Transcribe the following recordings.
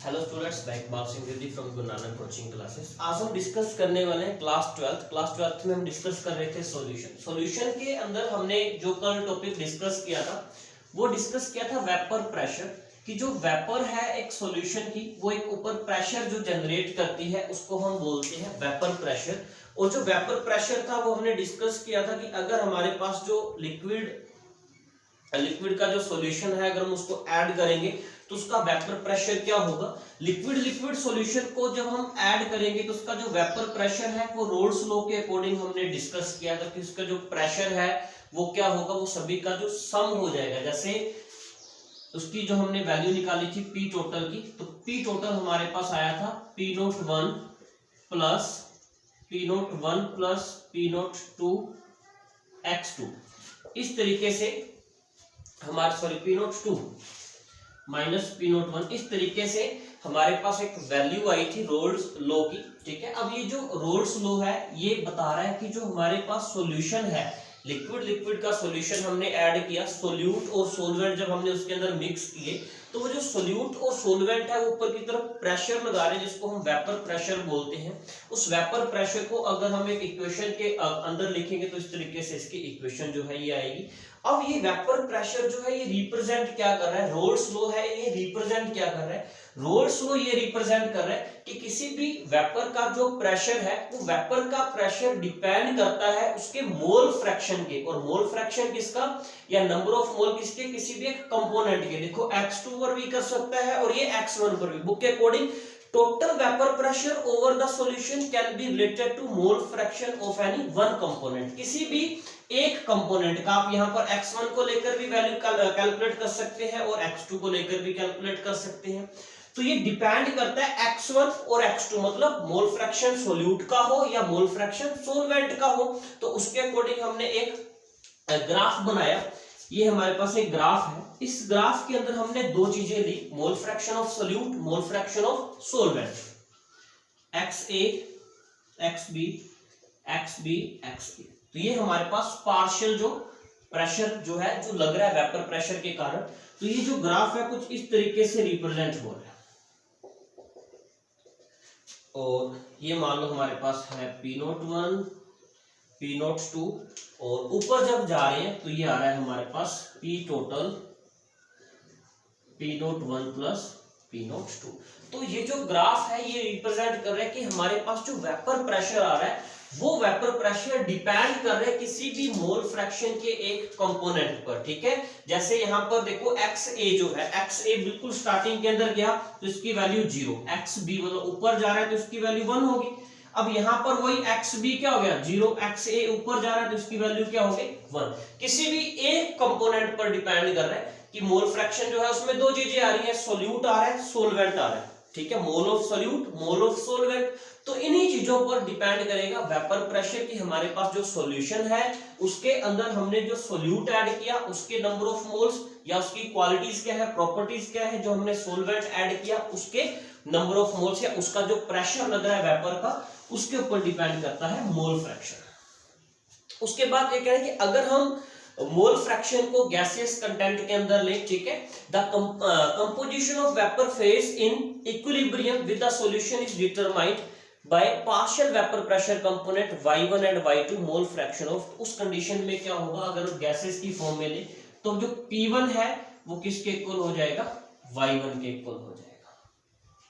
Hello students, मैं इकबाल सिंह विधि from Guru Nanak coaching classes. आज हम डिस्कस करने वाले हैं क्लास ट्वेल्थ में हम डिस्कस कर रहे थे सॉल्यूशन के अंदर हमने जो कल टॉपिक डिस्कस किया था वो डिस्कस किया था वेपर प्रेशर कि जो वेपर है एक सॉल्यूशन की, वो एक ऊपर प्रेशर जो जनरेट करती है उसको हम बोलते हैं वेपर प्रेशर। और जो वेपर प्रेशर था वो हमने डिस्कस किया था कि अगर हमारे पास जो लिक्विड का जो सॉल्यूशन है अगर हम उसको ऐड करेंगे तो उसका वेपर प्रेशर क्या होगा। लिक्विड सॉल्यूशन को जब हम ऐड करेंगे तो उसका जो वेपर प्रेशर है वो रोल्स लॉ के अकॉर्डिंग हमने डिस्कस किया था कि उसका जो प्रेशर है वो क्या होगा, वो सभी का जो सम हो जाएगा। जैसे उसकी जो हमने वैल्यू निकाली थी पी टोटल की, तो पी टोटल हमारे पास आया था P nought one plus P nought two x2। इस तरीके से हमारे P nought two minus P nought one, इस तरीके से हमारे पास एक वैल्यू आई थी रोल्स लॉ की। ठीक है, अब ये जो रोल्स लॉ है ये बता रहा है कि जो हमारे पास सॉल्यूशन है, लिक्विड का सॉल्यूशन हमने ऐड किया, सोल्यूट और सोलवेंट जब हमने उसके अंदर मिक्स किए तो वो जो सोल्यूट और सोलवेंट है वो ऊपर की तरफ प्रेशर लगा रहे हैं जिसको हम वेपर प्रेशर बोलते हैं। उस वेपर प्रेशर को अगर हम एक इक्वेशन के अंदर लिखेंगे तो इस तरीके से इसकी इक्वेशन जो है ये आएगी। अब ये वेपर प्रेशर जो है ये रिप्रेजेंट क्या कर रहा है, रोल्स लॉ है ये रिप्रेजेंट क्या कर रहा है, रोल्स लॉ ये रिप्रेजेंट कर रहा है कि किसी भी वेपर का जो प्रेशर है वो वेपर का प्रेशर डिपेंड करता है उसके मोल फ्रैक्शन के। और मोल फ्रैक्शन किसका, या नंबर ऑफ मोल किसके, किसी भी एक कंपोनेंट के। देखो x2 पर भी कर सकता है और ये x1 पर भी। बुक के according total vapour pressure over the solution can be related to mole fraction of any one component. किसी भी एक कंपोनेंट का आप यहां पर x1 को लेकर भी वैल्यू कैलकुलेट कर सकते हैं और x2 को लेकर भी कैलकुलेट कर सकते हैं। तो ये डिपेंड करता है x1 और x2, मतलब मोल फ्रैक्शन सोल्यूट का हो या मोल फ्रैक्शन सोलवेंट का हो। तो उसके अकॉर्डिंग हमने एक ग्राफ बनाया। ये हमारे पास एक ग्राफ है, इस ग्राफ के अंदर हमने दो चीजें ली, mole fraction of solute, mole fraction of solvent, XA XB XB XA। तो ये हमारे पास पार्शियल जो प्रेशर जो है जो लग रहा है वेपर प्रेशर के कारण। तो ये जो ग्राफ है कुछ इस तरीके से रिप्रेजेंट हो रहा है। और ये मान लो हमारे पास है P nought one P nought two, और ऊपर जब जा रहे हैं तो ये आ रहा है हमारे पास P total P nought one plus P nought two. तो ये जो ग्राफ है ये रिप्रेजेंट कर रहा है कि हमारे पास जो वेपर प्रेशर आ रहा है वो वेपर प्रेशर डिपेंड कर रहा है किसी भी मोल फ्रैक्शन के एक कंपोनेंट पर। ठीक है, जैसे यहां पर देखो XA जो है, XA बिल्कुल स्टार्टिंग के अंदर गया तो इसकी वैल्यू 0, XB मतलब ऊपर जा रहा है तो इसकी वैल्यू 1 होगी। अब यहां पर वही XB क्या हो गया 0, XA ऊपर जा रहा है तो इसकी वैल्यू क्या होगी 1। किसी भी एक कंपोनेंट पर डिपेंड कर रहा है कि मोल फ्रैक्शन जो है उसमें दो चीजें आ रही है, सोल्यूट आ रहा है, सोलवेंट आ रहा है। ठीक है, mole of solute, mole of solvent. तो इन्हीं चीजों पर डिपेंड करेगा वेपर प्रेशर की हमारे पास जो सॉल्यूशन है उसके अंदर हमने जो सोल्यूट ऐड किया उसके नंबर ऑफ मोल्स या उसकी क्वालिटीज क्या है, प्रॉपर्टीज क्या है, जो हमने सोलवेंट ऐड किया उसके नंबर ऑफ मोल्स या उसका जो प्रेशर लग रहा है वेपर का उसके ऊपर डिपेंड करता है मोल फ्रैक्शन। उसके बाद ये कह रहे हैं कि अगर हम मोल फ्रैक्शन को गैसियस कंटेंट के अंदर ले, ठीक है, the composition of vapour phase in equilibrium with the solution is determined by partial vapour pressure component y1 and y2 mole fraction of. उस कंडीशन में क्या होगा, अगर गैसेस की फॉर्म में ले तो जो P1 है वो किसके इक्वल हो जाएगा, y1 के इक्वल हो जाएगा।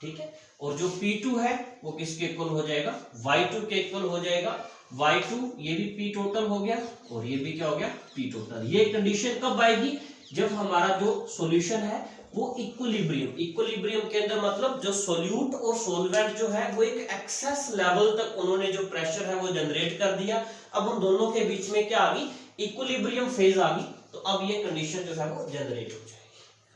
ठीक है, और जो P2 है वो किसके इक्वल हो जाएगा, y2 के इक्वल हो जाएगा। y2 ये भी P टोटल हो गया और ये भी क्या हो गया P टोटल। ये कंडीशन कब आएगी, जब हमारा जो सॉल्यूशन है वो इक्विलिब्रियम के अंदर, मतलब जो सोल्यूट और सोलवेंट जो है वो एक एक्सेस लेवल तक उन्होंने जो प्रेशर है वो जनरेट कर दिया। अब उन दोनों के बीच में क्या आ गई, इक्विलिब्रियम फेज आ गई। तो अब ये कंडीशन जो है वो जनरेट हो जाएगी।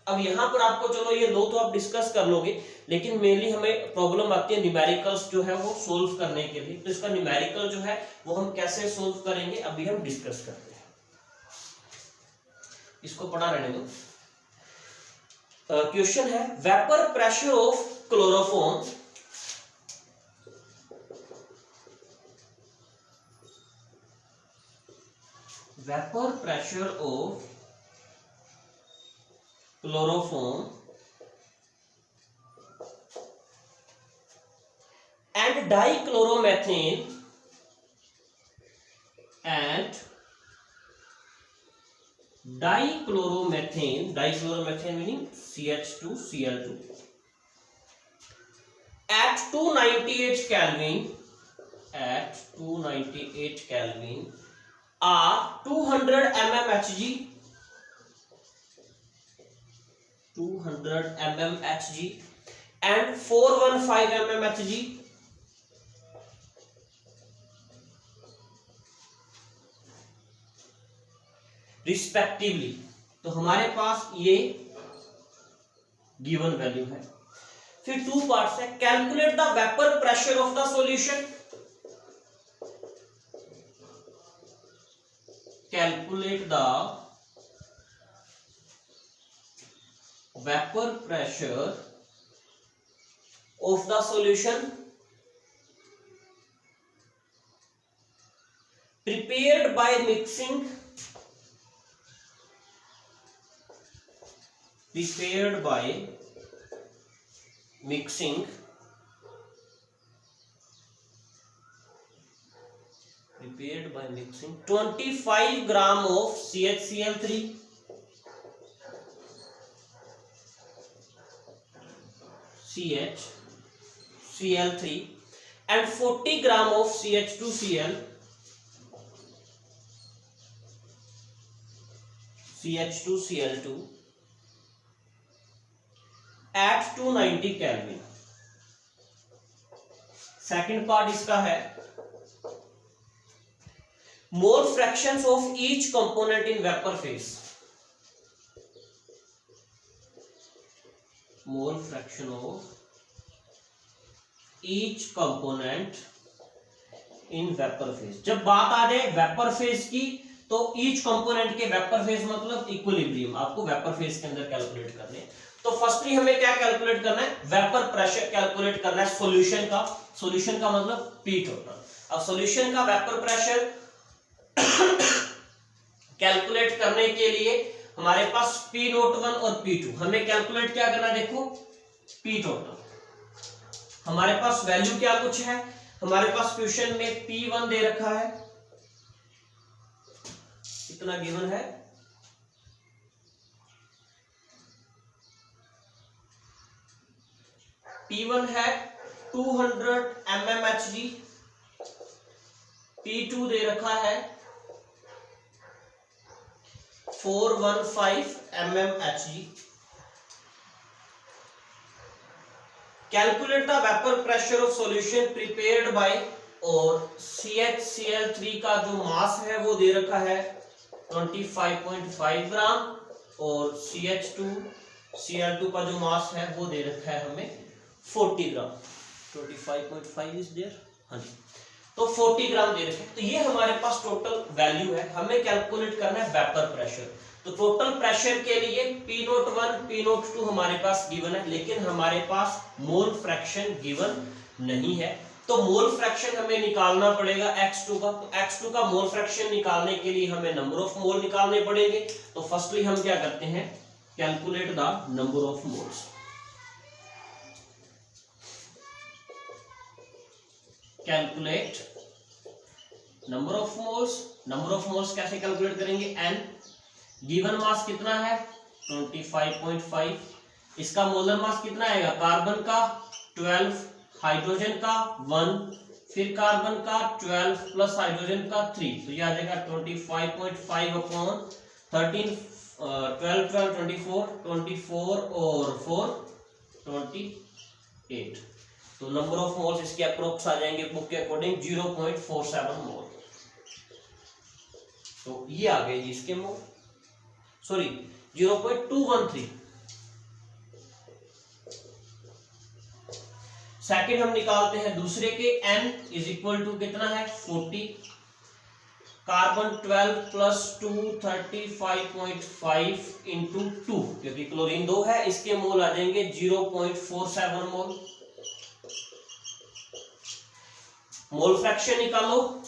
अब यहाँ पर आपको चलो ये लो तो आप डिस्कस कर लोगे, लेकिन मेनली हमें प्रॉब्लम आती है न्यूमेरिकल्स जो है वो सोल्व करने के लिए। तो इसका न्यूमेरिकल जो है वो हम कैसे सोल्व करेंगे अभी हम डिस्कस करते हैं, इसको पढ़ा रहने दो। क्वेश्चन है vapour pressure of chloroform dichloromethane meaning CH2Cl2 at 298 Kelvin are 200 mmHg and 415 mmHg respectively. तो हमारे पास ये गिवन वैल्यू है। फिर टू पार्ट्स है। Calculate the vapour pressure of the solution, calculate the vapour pressure of the solution prepared by mixing prepared by mixing 25 gram of CHCl3 and 40 gram of CH2Cl2 at 290 Kelvin। Second part इसका है mole fractions of each component in vapour phase, mole fraction of each component in vapour phase. जब बात आ जाए vapour phase की तो each component के vapour phase मतलब इक्विलिब्रियम आपको वेपर फेज के अंदर कैलकुलेट करने हैं। तो फर्स्टली हमें क्या कैलकुलेट करना है, वेपर प्रेशर कैलकुलेट करना है सॉल्यूशन का। सॉल्यूशन का मतलब पी टोटल। अब सॉल्यूशन का वेपर प्रेशर कैलकुलेट करने के लिए हमारे पास P01 और P2, हमें कैलकुलेट क्या करना है, देखो पी टोटल। हमारे पास वैल्यू क्या कुछ है, हमारे पास क्वेश्चन में P1 दे रखा है, इतना गिवन है, P1 है 200 mmHg, P2 दे रखा है 415 mmHg। Calculate the vapour pressure of solution prepared by, और CHCl3 का जो मास है वो दे रखा है 25.5 ग्राम और CH2Cl2 का जो मास है वो दे रखा है हमें 40 ग्राम। 25.5 इज देयर, हाँ जी, तो 40 ग्राम दे रखे। तो ये हमारे पास टोटल वैल्यू है, हमें कैलकुलेट करना है वेपर प्रेशर। तो टोटल प्रेशर के लिए P01 P02 हमारे पास गिवन है, लेकिन हमारे पास मोल फ्रैक्शन गिवन नहीं है। तो मोल फ्रैक्शन हमें निकालना पड़ेगा X2 का। तो X2 का मोल फ्रैक्शन निकालने के लिए हमें नंबर ऑफ मोल निकालने पड़ेंगे। तो फर्स्टली हम क्या करते हैं, calculate the number of moles. Calculate number of moles. Number of moles कैसे कैलकुलेट करेंगे, n गिवन मास कितना है 25.5, इसका मोलर मास कितना आएगा, कार्बन का 12, हाइड्रोजन का 1, फिर कार्बन का 12 प्लस हाइड्रोजन का 3, तो ये आ जाएगा 25.5 अपॉन 13, 12 12 24, 24 और 4 28। तो नंबर ऑफ मोल्स इसके अप्रोक्स आ जाएंगे बुक के अकॉर्डिंग 0.47 मोल। तो ये आ गए इसके मोल, सॉरी 0.213। सेकंड हम निकालते हैं दूसरे के, n इज इक्वल टू कितना है 40, कार्बन 12 प्लस 2 35.5 इंटू 2, क्योंकि क्लोरीन 2 है, इसके मोल आ जाएंगे 0.47 मोल। मोल फ्रैक्शन निकालो,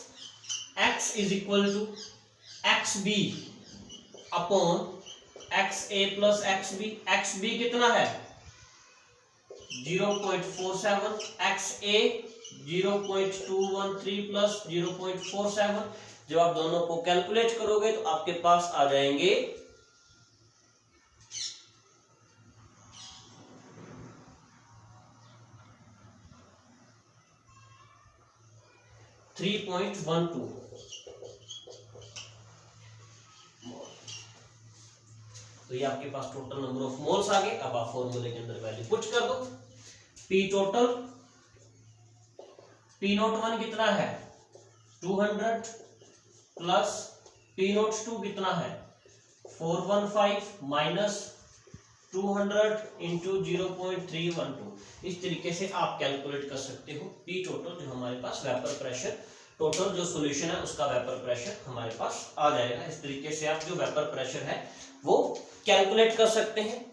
x is equal to XB upon XA plus XB। XB कितना है 0.47, XA 0.213 प्लस 0.47। जब आप दोनों को कैलकुलेट करोगे तो आपके पास आ जाएंगे 3.12। तो ये आपके पास टोटल नंबर ऑफ मोल्स आ गए। अब आप फॉर्मूले के अंदर वैल्यू पुट कर दो। पी टोटल, पी नोट 1 कितना है 200 प्लस पी नोट 2 कितना है 415 माइनस 200 इंटू 0.312। इस तरीके से आप कैलकुलेट कर सकते हो पी टोटल, जो हमारे पास वेपर प्रेशर टोटल जो सॉल्यूशन है उसका वेपर प्रेशर हमारे पास आ जाएगा। इस तरीके से आप जो वेपर प्रेशर है वो कैलकुलेट कर सकते हैं।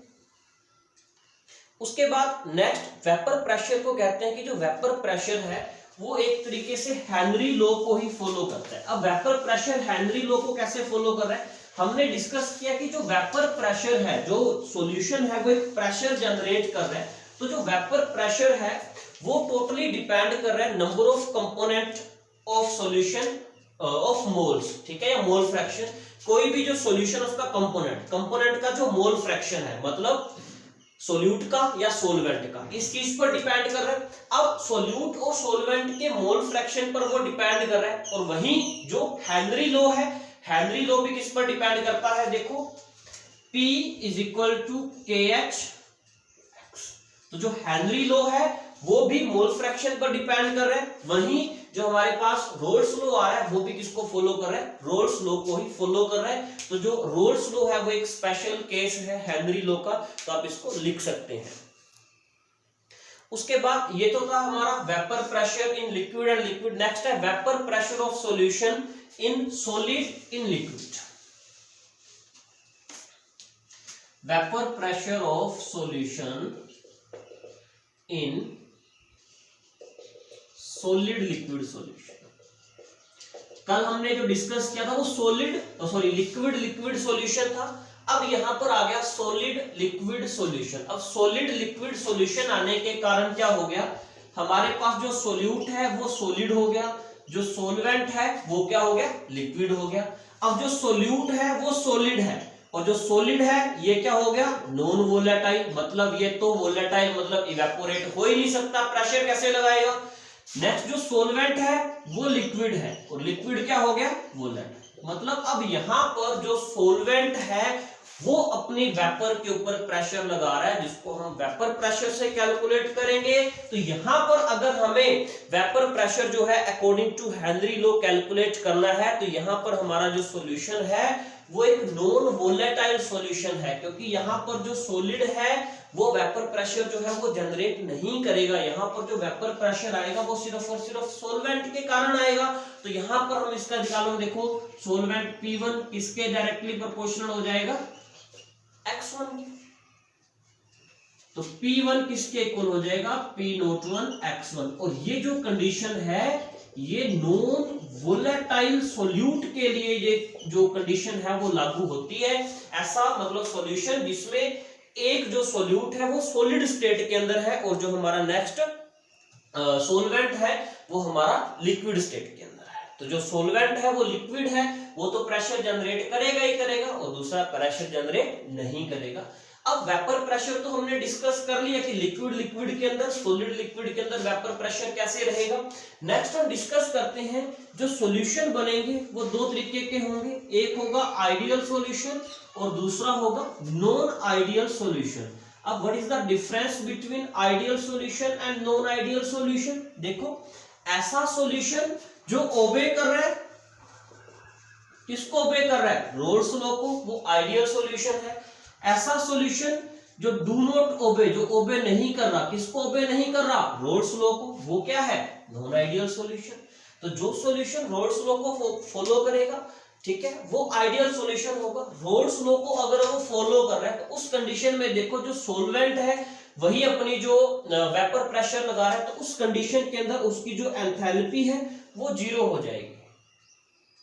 उसके बाद नेक्स्ट वेपर प्रेशर को कहते हैं कि जो वेपर प्रेशर है वो एक तरीके से हेनरी लॉ को ही फॉलो करता है। अब वेपर प्रेशर हेनरी लॉ को कैसे फॉलो कर रहा है, हमने डिस्कस किया कि जो वेपर प्रेशर है, जो सॉल्यूशन है वो एक प्रेशर जनरेट कर रहा है। तो जो वेपर प्रेशर है वो टोटली डिपेंड कर रहा है number of component of solution of moles, ठीक है, या मोल फ्रैक्शन। कोई भी जो सॉल्यूशन उसका कंपोनेंट का जो मोल फ्रैक्शन है, मतलब सोल्यूट का या सोलवेंट का, इस चीज पर डिपेंड कर रहा है। अब सोल्यूट और सोलवेंट के मोल फ्रैक्शन पर वो डिपेंड कर रहा है। और वहीं जो हेनरी लॉ है, हेनरी लॉ भी किस पर डिपेंड करता है, देखो P is equal to KH। तो जो हेनरी लॉ है वो भी मोल फ्रैक्शन पर डिपेंड कर रहा है। वहीं जो हमारे पास रोल्स लॉ आ रहा है वो भी किसको फॉलो कर रहा है, रोल्स लॉ को ही फॉलो कर रहा है। तो जो रोल्स लॉ है वो एक स्पेशल केस है हेनरी लॉ का, तो आप इसको लिख सकते हैं। उसके बाद ये तो था हमारा vapour pressure in liquid and liquid. Next है vapour pressure of solution in solid in liquid. Vapour pressure of solution in solid liquid solution. कल हमने जो डिस्कस किया था वो लिक्विड सॉल्यूशन था। अब यहां पर आ गया सॉलिड लिक्विड सॉल्यूशन। अब सॉलिड लिक्विड सॉल्यूशन आने के कारण क्या हो गया, हमारे पास जो सोल्यूट है वो सॉलिड हो गया, जो सोलवेंट है वो क्या हो गया, लिक्विड हो गया। अब जो सोल्यूट है वो सॉलिड है और जो सॉलिड है ये क्या हो गया, नॉन वोलेटाइल। मतलब ये तो वोलेटाइल मतलब इवेपोरेट हो ही नहीं सकता, प्रेशर कैसे लगाएगा। नेक्स्ट जो सोलवेंट है वो लिक्विड है और लिक्विड क्या हो गया, वोलेटाइल। मतलब अब यहां पर जो सोलवेंट है वो अपनी वेपर के ऊपर प्रेशर लगा रहा है, जिसको हम वेपर प्रेशर से कैलकुलेट करेंगे। तो यहां पर अगर हमें वेपर प्रेशर जो है according to Henry law calculate करना है, तो यहां पर हमारा जो सॉल्यूशन है वो एक नॉन वोलेटाइल सॉल्यूशन है, क्योंकि यहां पर जो सॉलिड है वो वेपर प्रेशर जो है वो जनरेट नहीं करेगा। यहां पर जो वेपर प्रेशर आएगा वो सिर्फ और सिर्फ सॉल्वेंट के कारण आएगा। तो यहां पर हम इसका निकालो, देखो सॉल्वेंट P1 किसके डायरेक्टली प्रोपोर्शनल हो जाएगा, X1। तो P1 किसके इक्वल हो जाएगा, P01 X1। और ये जो कंडीशन है ये नॉन वोलेटाइल सॉल्यूट के लिए ये जो कंडीशन है वो लागू होती है। ऐसा मतलब सॉल्यूशन जिसमें एक जो सॉल्यूट है वो सॉलिड स्टेट के अंदर है और जो हमारा नेक्स्ट सोलवेंट है वो हमारा लिक्विड स्टेट के अंदर है। तो जो सोलवेंट है वो लिक्विड है, वो तो प्रेशर जनरेट करेगा ही करेगा और दूसरा प्रेशर जनरेट नहीं करेगा। अब वेपर प्रेशर तो हमने डिस्कस कर लिया कि लिक्विड के अंदर, सॉलिड लिक्विड के अंदर वेपर प्रेशर कैसे रहेगा। नेक्स्ट हम डिस्कस करते हैं जो सॉल्यूशन बनेंगे वो दो तरीके के होंगे, एक होगा आइडियल सॉल्यूशन और दूसरा होगा नॉन आइडियल सॉल्यूशन। अब what is the difference between ideal solution and non ideal solution. देखो ऐसा सॉल्यूशन जो ओबे कर रहा है, किसको ओबे कर रहा है, रोल्स लॉ को, वो आइडियल सॉल्यूशन है। ऐसा सॉल्यूशन जो डू नॉट ओबे, जो ओबे नहीं कर रहा, किसको ओबे नहीं कर रहा, रोल्स लॉ को, वो क्या है, नॉन आइडियल सॉल्यूशन। तो जो सॉल्यूशन रोल्स लॉ को फॉलो करेगा, ठीक है, वो आइडियल सॉल्यूशन होगा। रोल्स लॉ को अगर वो फॉलो कर रहा है तो उस कंडीशन में देखो जो सॉल्वेंट है वही अपनी जो वेपर प्रेशर लगा रहा है, तो उस कंडीशन के अंदर उसकी जो एंथैल्पी है वो जीरो हो जाएगी,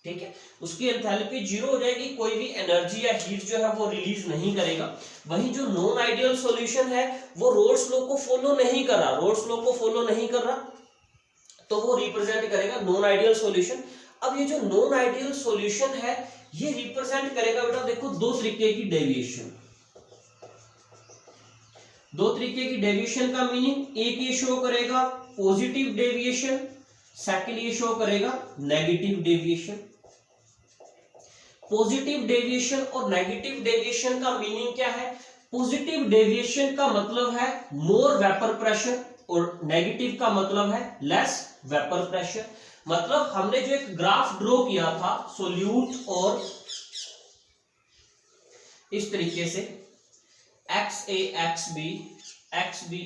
ठीक है, उसकी एंथैल्पी जीरो हो जाएगी, कोई भी एनर्जी या हीट जो है वो रिलीज नहीं करेगा। वहीं जो नॉन आइडियल सॉल्यूशन है वो रोल्स लॉ को फॉलो नहीं कर रहा, रोल्स लॉ को फॉलो नहीं कर रहा, तो वो रिप्रेजेंट करेगा नॉन आइडियल सॉल्यूशन। अब ये जो नॉन आइडियल सॉल्यूशन है ये रिप्रेजेंट करेगा बेटा देखो दो तरीके की डेविएशन। दो तरीके की डेविएशन का मीनिंग, एक ये शो करेगा पॉजिटिव डेविएशन, सेकंड ये शो करेगा नेगेटिव डेविएशन। पॉजिटिव डेविएशन और नेगेटिव डेविएशन का मीनिंग क्या है? पॉजिटिव डेविएशन का मतलब है मोर वेपर प्रेशर और नेगेटिव का मतलब है लेस वेपर प्रेशर। मतलब हमने जो एक ग्राफ ड्रॉ किया था सोल्यूट और इस तरीके से X A X B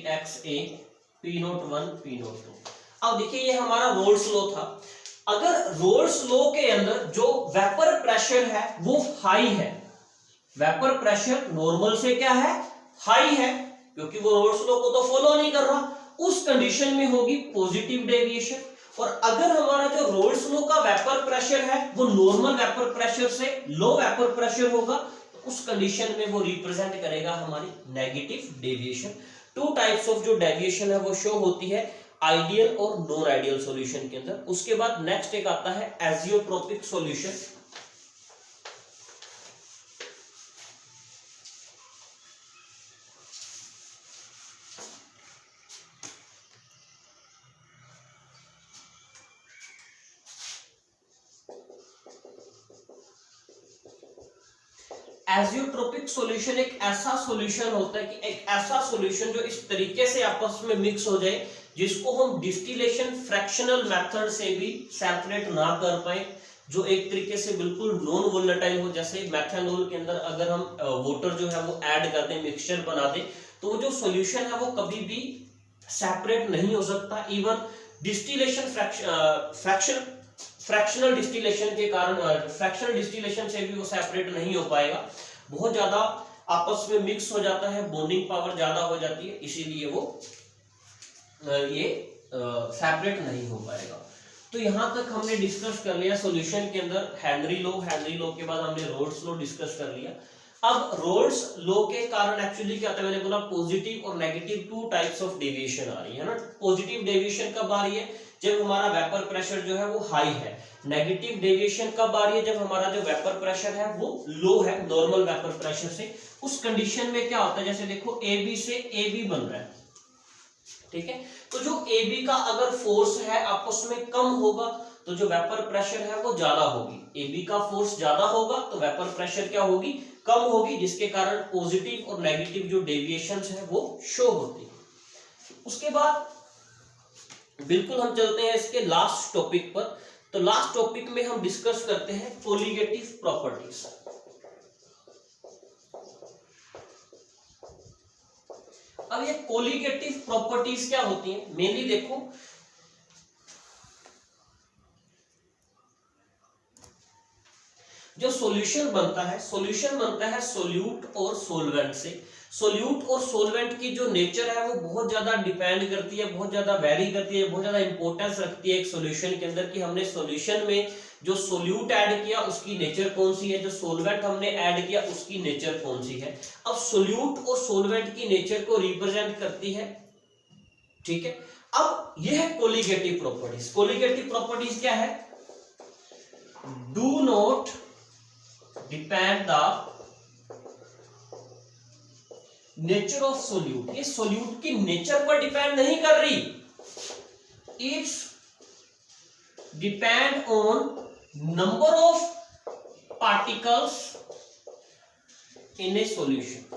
X A P nought 1 P nought 2। अब देखिए ये हमारा रोल्स लॉ था। अगर रोल्स लॉ के अंदर जो वेपर प्रेशर है वो हाई है, वेपर प्रेशर नॉर्मल से क्या है हाई है, क्योंकि वो रोल्स लॉ को तो फॉलो नहीं कर रहा, उस कंडीशन में होगी पॉजिटिव डेविएशन। और अगर हमारा जो रोल्स लॉ का वेपर प्रेशर है वो नॉर्मल वेपर प्रेशर से लो वेपर प्रेशर होगा, तो उस कंडीशन में वो रिप्रेजेंट करेगा हमारी negative deviation. To types of जो डेविएशन है वो शो होती है आइडियल और नॉन आइडियल सॉल्यूशन के अंदर। उसके बाद नेक्स्ट एक आता है एजियोट्रोपिक सॉल्यूशन। एजियोट्रोपिक सॉल्यूशन एक ऐसा सॉल्यूशन होता है कि एक ऐसा सॉल्यूशन जो इस तरीके से आपस में मिक्स हो जाए जिसको हम डिस्टिलेशन फ्रैक्शनल मेथड से भी सेपरेट ना कर पाए, जो एक तरीके से बिल्कुल नॉन वोलेटाइल हो। जैसे मेथनॉल के अंदर अगर हम वाटर जो है वो ऐड कर दें, मिक्सचर बना दें, तो वो जो सॉल्यूशन है वो कभी भी सेपरेट नहीं हो सकता। इवन डिस्टिलेशन फ्रैक्शनल डिस्टिलेशन के कारण, फ्रैक्शनल डिस्टिलेशन से भी वो सेपरेट नहीं हो पाएगा, बहुत ज्यादा आपस में मिक्स हो जाता है, बॉन्डिंग पावर ज्यादा हो जाती है, इसीलिए वो ये सेपरेट नहीं हो पाएगा। तो यहां तक हमने डिस्कस कर लिया सॉल्यूशन के अंदर हेनरी लॉ के बाद हमने रोल्स लॉ डिस्कस कर लिया। अब रोल्स लॉ के कारण एक्चुअली क्या होता है, मैंने बोला पॉजिटिव और negative two types of deviation आ रही है ना। पॉजिटिव डेविएशन कब आ रही है? जब हमारा वेपर प्रेशर जो है वो हाई है। नेगेटिव डेविएशन कब आ रही है? जब हमारा जो वेपर प्रेशर है वो लो है नॉर्मल वेपर प्रेशर से। उस कंडीशन में क्या होता है, जैसे देखो ए बी से ए बी बन रहा है, ठीक है, तो जो ए बी का अगर फोर्स है आपस में कम होगा तो जो वेपर प्रेशर है वो ज्यादा होगी। ए बी का फोर्स ज्यादा होगा तो वेपर प्रेशर क्या होगी, कम होगी, जिसके कारण पॉजिटिव और नेगेटिव जो डेविएशंस है वो शो होती है। उसके बाद बिल्कुल हम चलते हैं इसके लास्ट टॉपिक पर। तो लास्ट टॉपिक में हम डिस्कस करते हैं कोलिगेटिव प्रॉपर्टीज। अब ये कोलिगेटिव प्रॉपर्टीज क्या होती हैं? मेनली देखो जो सॉल्यूशन बनता है सोल्यूट और सोलवेंट से। सोल्यूट और सोलवेंट की जो नेचर है वो बहुत ज्यादा डिपेंड करती है, बहुत ज्यादा वेरी करती है, बहुत ज्यादा इंपॉर्टेंस रखती है एक सॉल्यूशन के अंदर कि हमने सॉल्यूशन में जो सोल्यूट ऐड किया उसकी नेचर कौन सी है, जो सोलवेंट हमने ऐड किया उसकी नेचर कौन सी है। अब सोल्यूट और सोलवेंट की नेचर को रिप्रेजेंट करती है, ठीक है। अब यह है कोलिगेटिव प्रॉपर्टीज। कोलिगेटिव प्रॉपर्टीज क्या है? Do not depend the nature of solute. ये सोल्यूट की नेचर पर डिपेंड नहीं कर रही, it's depend on number of particles in A solution,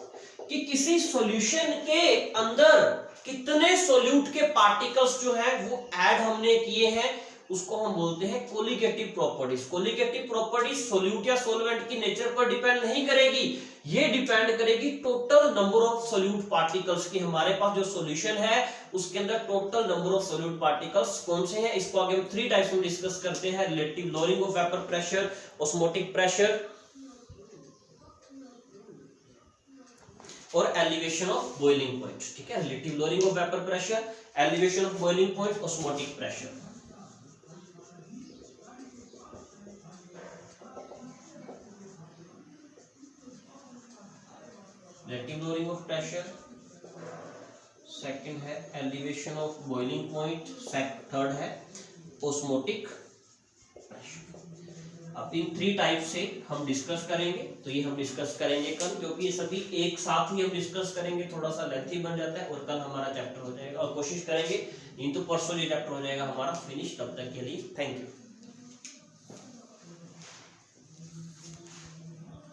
कि किसी सॉल्यूशन के अंदर कितने सोल्यूट के पार्टिकल्स जो है वो ऐड हमने किए हैं, उसको हम बोलते हैं colligative properties. Colligative properties solute या सोलवेंट की नेचर पर डिपेंड नहीं करेगी, ये डिपेंड करेगी total number of solute particles की। हमारे पास जो सॉल्यूशन है उसके अंदर total number of solute particles कौन से हैं, इसको आगे हम 3 टाइप्स में डिस्कस करते हैं। Relative lowering of vapour pressure, osmotic pressure और एलिवेशन ऑफ बॉइलिंग पॉइंट, ठीक है। Relative lowering of vapour pressure, elevation of boiling point, osmotic pressure. relative lowering of pressure, second है elevation of boiling point, third है osmotic pressure. अब इन 3 type से हम discuss करेंगे, तो ये हम डिस्कस करेंगे कल, क्योंकि ये सभी एक साथ ही हम डिस्कस करेंगे, थोड़ा सा लेंथी बन जाता है, और कल हमारा चैप्टर हो जाएगा, और कोशिश करेंगे इन तो परसों ये चैप्टर हो जाएगा हमारा फिनिश। तब तक के लिए थैंक यू।